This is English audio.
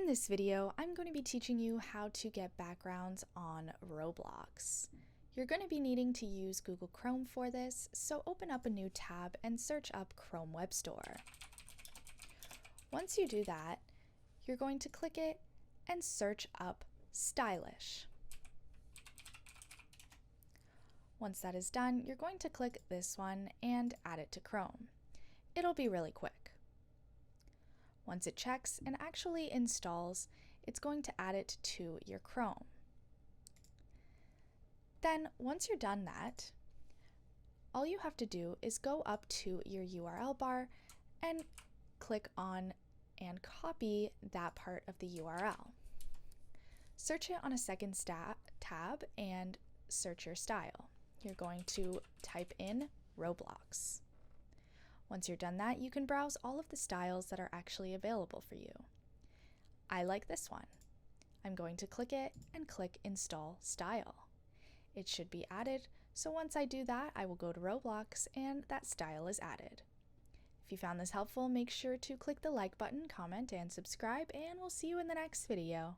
this video, I'm going to be teaching you how to get backgrounds on Roblox. You're going to be needing to use Google Chrome for this, so open up a new tab and search up Chrome Web Store. Once you do that, you're going to click it and search up stylish. Once that is done, you're going to click this one and add it to Chrome. It'll be really quick. Once it checks and actually installs, it's going to add it to your Chrome. Then, once you're done that, all you have to do is go up to your URL bar and click on and copy that part of the URL. Search it on a second tab and search your style. You're going to type in Roblox. Once you're done that, you can browse all of the styles that are actually available for you. I like this one. I'm going to click it and click Install Style. It should be added, so once I do that, I will go to Roblox and that style is added. If you found this helpful, make sure to click the like button, comment, and subscribe, and we'll see you in the next video.